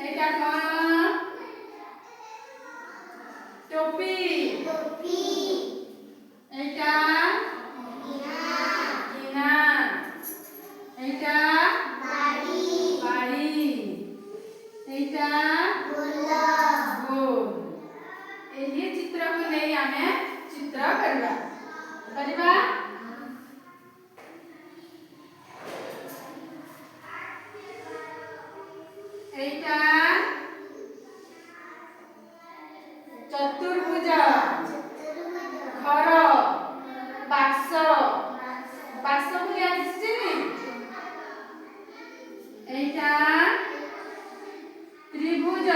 एटा कोन टोपी टोपी एटा गिना एटा बाड़ी बाड़ी एटा गोल गोल एही चित्र को नै आमे चित्र करबा करबा एटा चतुर्भुज घर बाक्स बाक्स को याद छिनी एटा त्रिभुज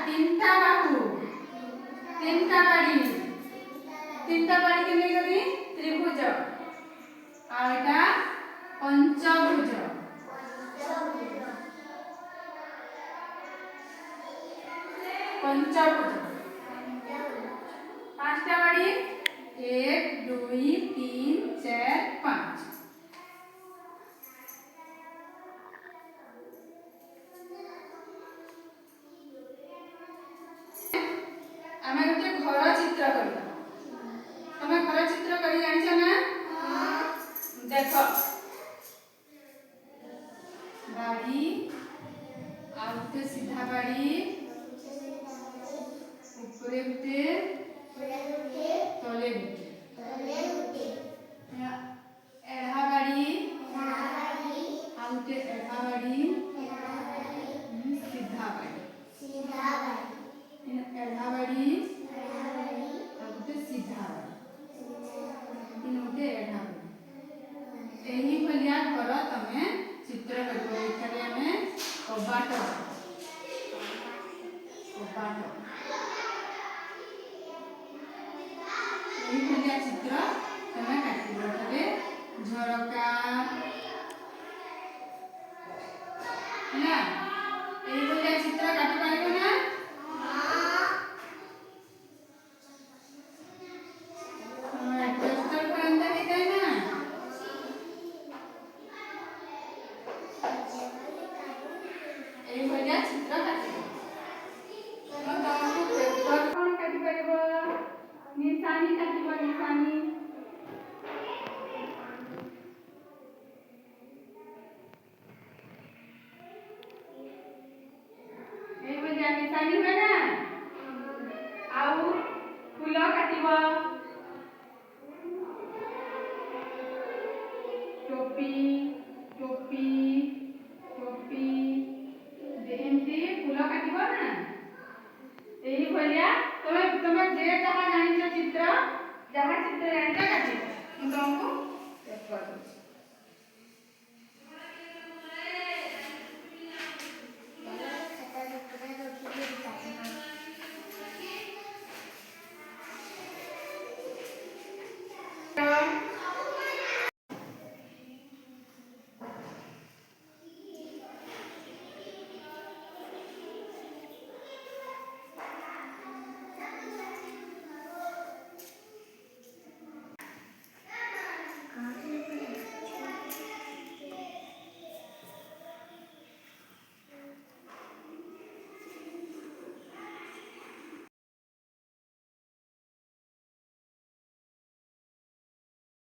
तीनटा बाहु तीनटा बाड़ी के नै गनी त्रिभुज आ एटा पंचभुज पंचभुज पांचटा बाड़ी 1 2 3 4 5 आमे गोटे घर चित्र करबा तमे घर चित्र करी जानिछ ना देखो बाड़ी आउते सीधा बाड़ी ऊपरे गुटे तले गुटे एढ़ा बाड़ी आउते एढ़ा बाड़ी सीधा बाड़ी एढ़ा बाड़ी आउते सीधा बाड़ी इनोटे एढ़ा बाड़ी एही भलिया घर तमे चित्र करबो एखाने हमें कबाट एही भलिया चित्र तमे काटिबो तबे झरका ना एही भलिया चित्र काटि पारिबो ना पोस्टर करंदा हेतै ना एही भलिया चित्र काटिबो तमको पेपर कोन काटि पारिबो निशानी काटिबो निशानी एही भलिया निशानी हुए ना आउ फूल काटिबो टोपी टोपी टोपी एमती फूल काटिबो ना एही भलिया तमे जे जहाँ जानिछ चित्र जहाँ चित्र जानिछ काटिबो तुमको